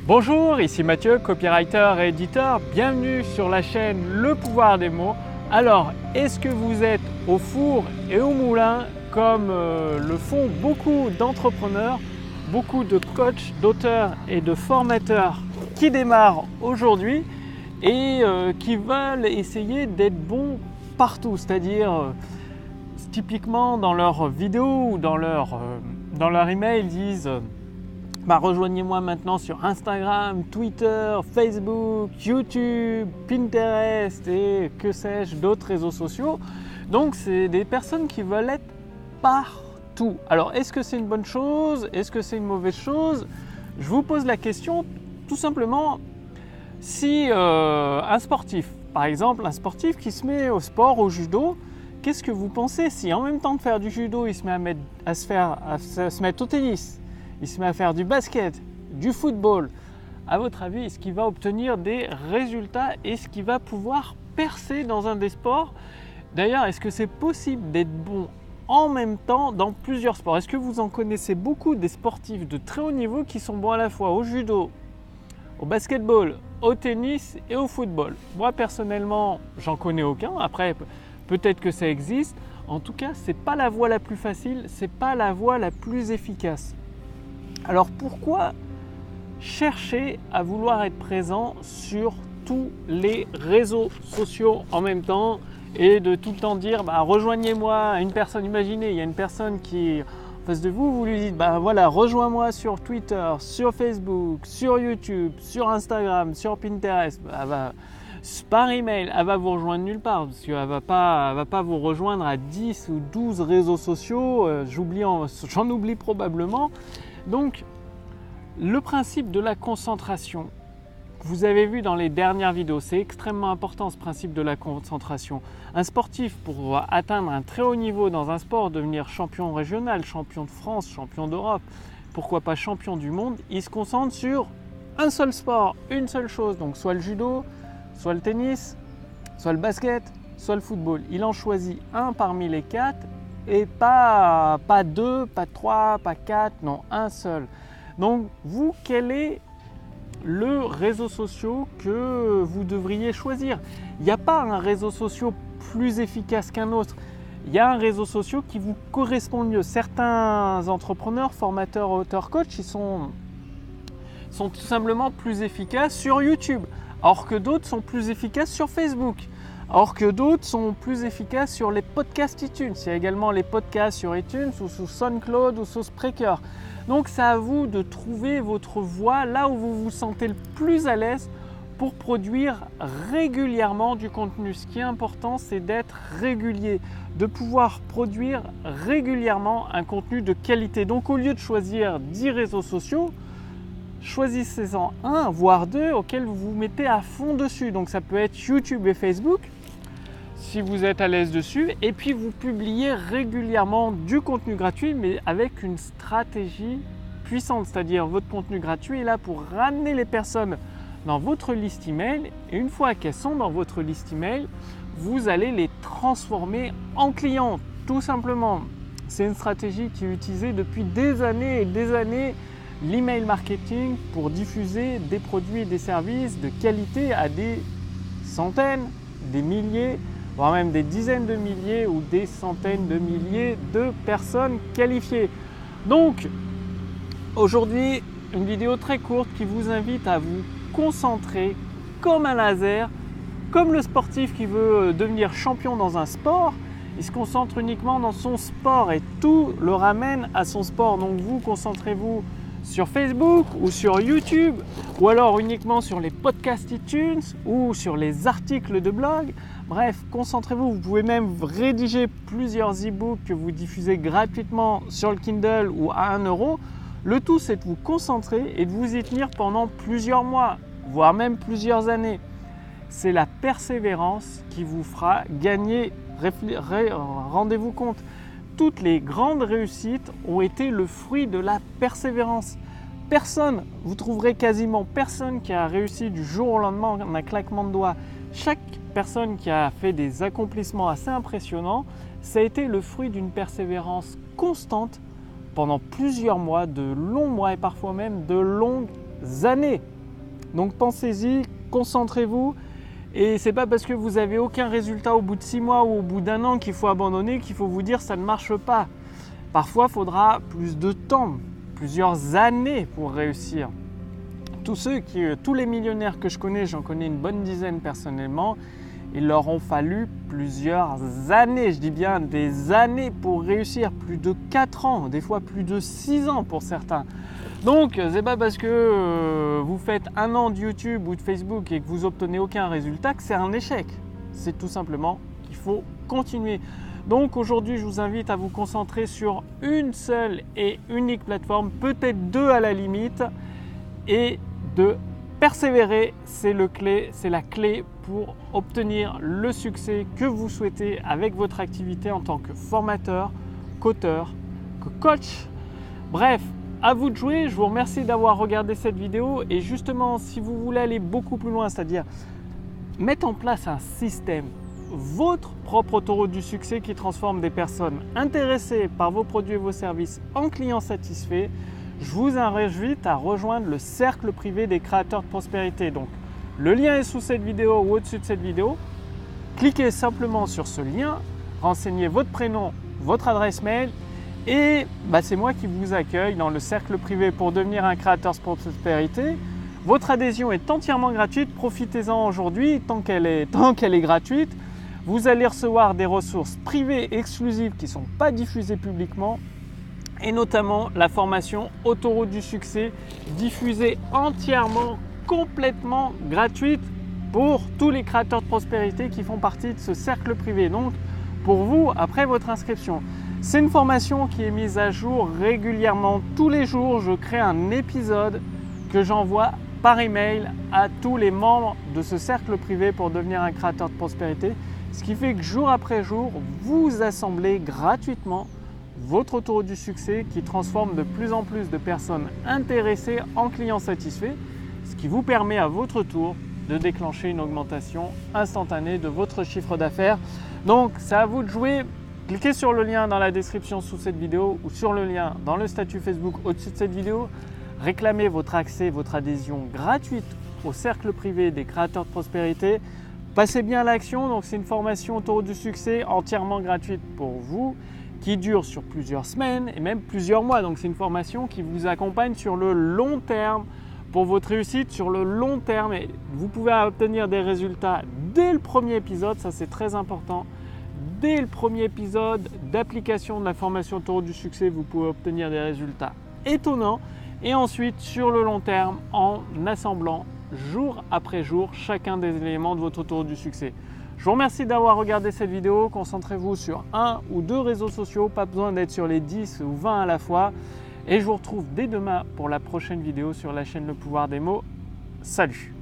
Bonjour, ici Mathieu, copywriter et éditeur. Bienvenue sur la chaîne Le Pouvoir des mots. Alors, est-ce que vous êtes au four et au moulin comme le font beaucoup d'entrepreneurs, beaucoup de coachs, d'auteurs et de formateurs qui démarrent aujourd'hui et qui veulent essayer d'être bons partout, c'est-à-dire typiquement dans leurs vidéos ou dans leur email, ils disent rejoignez-moi maintenant sur Instagram, Twitter, Facebook, YouTube, Pinterest et que sais-je d'autres réseaux sociaux. Donc c'est des personnes qui veulent être partout. Alors est-ce que c'est une bonne chose? Est-ce que c'est une mauvaise chose? Je vous pose la question tout simplement. Si un sportif, par exemple un sportif qui se met au sport, au judo, qu'est-ce que vous pensez si en même temps de faire du judo, il se met à se mettre au tennis, il se met à faire du basket, du football? À votre avis, est-ce qu'il va obtenir des résultats? Est-ce qu'il va pouvoir percer dans un des sports? D'ailleurs, est-ce que c'est possible d'être bon en même temps dans plusieurs sports? Est-ce que vous en connaissez beaucoup des sportifs de très haut niveau qui sont bons à la fois au judo, au basketball, au tennis et au football? Moi personnellement, j'en connais aucun. Après, peut-être que ça existe. En tout cas, ce n'est pas la voie la plus facile, ce n'est pas la voie la plus efficace. Alors pourquoi chercher à vouloir être présent sur tous les réseaux sociaux en même temps et de tout le temps dire rejoignez-moi une personne? Imaginez, il y a une personne qui est en face de vous, vous lui dites voilà, rejoins-moi sur Twitter, sur Facebook, sur YouTube, sur Instagram, sur Pinterest. Par email, elle va vous rejoindre nulle part parce qu'elle va pas vous rejoindre à 10 ou 12 réseaux sociaux. J'en oublie probablement. Donc, le principe de la concentration, vous avez vu dans les dernières vidéos, c'est extrêmement important ce principe de la concentration. Un sportif, pour atteindre un très haut niveau dans un sport, devenir champion régional, champion de France, champion d'Europe, pourquoi pas champion du monde, il se concentre sur un seul sport, une seule chose, donc soit le judo, soit le tennis, soit le basket, soit le football. Il en choisit un parmi les quatre et pas deux, pas trois, pas quatre, non, un seul. Donc vous, quel est le réseau social que vous devriez choisir? Il n'y a pas un réseau social plus efficace qu'un autre. Il y a un réseau social qui vous correspond mieux. Certains entrepreneurs, formateurs, auteurs, coachs, ils sont tout simplement plus efficaces sur YouTube, alors que d'autres sont plus efficaces sur Facebook, alors que d'autres sont plus efficaces sur les podcasts iTunes. Il y a également les podcasts sur iTunes ou sous SoundCloud ou sous Spreaker. Donc c'est à vous de trouver votre voie là où vous vous sentez le plus à l'aise pour produire régulièrement du contenu. Ce qui est important, c'est d'être régulier, de pouvoir produire régulièrement un contenu de qualité. Donc au lieu de choisir 10 réseaux sociaux, choisissez-en un, voire deux, auxquels vous vous mettez à fond dessus. Donc ça peut être YouTube et Facebook, si vous êtes à l'aise dessus. Et puis vous publiez régulièrement du contenu gratuit, mais avec une stratégie puissante. C'est-à-dire votre contenu gratuit est là pour ramener les personnes dans votre liste email. Et une fois qu'elles sont dans votre liste email, vous allez les transformer en clients, tout simplement. C'est une stratégie qui est utilisée depuis des années et des années. L'email marketing pour diffuser des produits et des services de qualité à des centaines, des milliers, voire même des dizaines de milliers ou des centaines de milliers de personnes qualifiées. Donc, aujourd'hui, une vidéo très courte qui vous invite à vous concentrer comme un laser, comme le sportif qui veut devenir champion dans un sport. Il se concentre uniquement dans son sport et tout le ramène à son sport. Donc vous, concentrez-vous sur Facebook ou sur YouTube, ou alors uniquement sur les podcasts iTunes ou sur les articles de blog. Bref, concentrez-vous. Vous pouvez même rédiger plusieurs e-books que vous diffusez gratuitement sur le Kindle ou à 1 €. Le tout, c'est de vous concentrer et de vous y tenir pendant plusieurs mois, voire même plusieurs années. C'est la persévérance qui vous fera gagner. Rendez-vous compte, toutes les grandes réussites ont été le fruit de la persévérance. Vous trouverez quasiment personne qui a réussi du jour au lendemain en un claquement de doigts. Chaque personne qui a fait des accomplissements assez impressionnants, ça a été le fruit d'une persévérance constante pendant plusieurs mois, de longs mois et parfois même de longues années. Donc pensez-y, concentrez-vous. Et c'est pas parce que vous n'avez aucun résultat au bout de 6 mois ou au bout d'un an qu'il faut abandonner, qu'il faut vous dire ça ne marche pas. Parfois, il faudra plus de temps, plusieurs années pour réussir. Tous les millionnaires que je connais, j'en connais une bonne dizaine personnellement, il leur ont fallu plusieurs années, je dis bien des années pour réussir, plus de 4 ans, des fois plus de 6 ans pour certains. Donc, c'est pas parce que vous faites 1 an de YouTube ou de Facebook et que vous obtenez aucun résultat que c'est un échec. C'est tout simplement qu'il faut continuer. Donc aujourd'hui, je vous invite à vous concentrer sur une seule et unique plateforme, peut-être 2 à la limite, et de persévérer, c'est la clé pour obtenir le succès que vous souhaitez avec votre activité en tant que formateur, qu'auteur, que coach. Bref, à vous de jouer. Je vous remercie d'avoir regardé cette vidéo et justement, si vous voulez aller beaucoup plus loin, c'est-à-dire mettre en place un système, votre propre autoroute du succès qui transforme des personnes intéressées par vos produits et vos services en clients satisfaits, je vous invite à rejoindre le cercle privé des créateurs de prospérité. Donc, le lien est sous cette vidéo ou au-dessus de cette vidéo. Cliquez simplement sur ce lien, renseignez votre prénom, votre adresse mail et c'est moi qui vous accueille dans le cercle privé pour devenir un créateur de prospérité. Votre adhésion est entièrement gratuite, profitez-en aujourd'hui tant qu'elle est gratuite. Vous allez recevoir des ressources privées exclusives qui ne sont pas diffusées publiquement et notamment la formation Autoroute du succès diffusée entièrement, complètement gratuite pour tous les créateurs de prospérité qui font partie de ce cercle privé. Donc pour vous, après votre inscription, c'est une formation qui est mise à jour régulièrement. Tous les jours, je crée un épisode que j'envoie par email à tous les membres de ce cercle privé pour devenir un créateur de prospérité. Ce qui fait que jour après jour, vous assemblez gratuitement votre autoroute du succès qui transforme de plus en plus de personnes intéressées en clients satisfaits, ce qui vous permet à votre tour de déclencher une augmentation instantanée de votre chiffre d'affaires. Donc, c'est à vous de jouer. Cliquez sur le lien dans la description sous cette vidéo ou sur le lien dans le statut Facebook au-dessus de cette vidéo. Réclamez votre accès, votre adhésion gratuite au cercle privé des créateurs de prospérité. Passez bien à l'action. Donc, c'est une formation autoroute du succès entièrement gratuite pour vous, qui dure sur plusieurs semaines et même plusieurs mois. Donc c'est une formation qui vous accompagne sur le long terme pour votre réussite sur le long terme. Et vous pouvez obtenir des résultats dès le premier épisode, ça c'est très important. Dès le premier épisode d'application de la formation Autoroute du succès, vous pouvez obtenir des résultats étonnants. Et ensuite sur le long terme en assemblant jour après jour chacun des éléments de votre autoroute du succès. Je vous remercie d'avoir regardé cette vidéo. Concentrez-vous sur 1 ou 2 réseaux sociaux, pas besoin d'être sur les 10 ou 20 à la fois. Et je vous retrouve dès demain pour la prochaine vidéo sur la chaîne Le Pouvoir des Mots. Salut!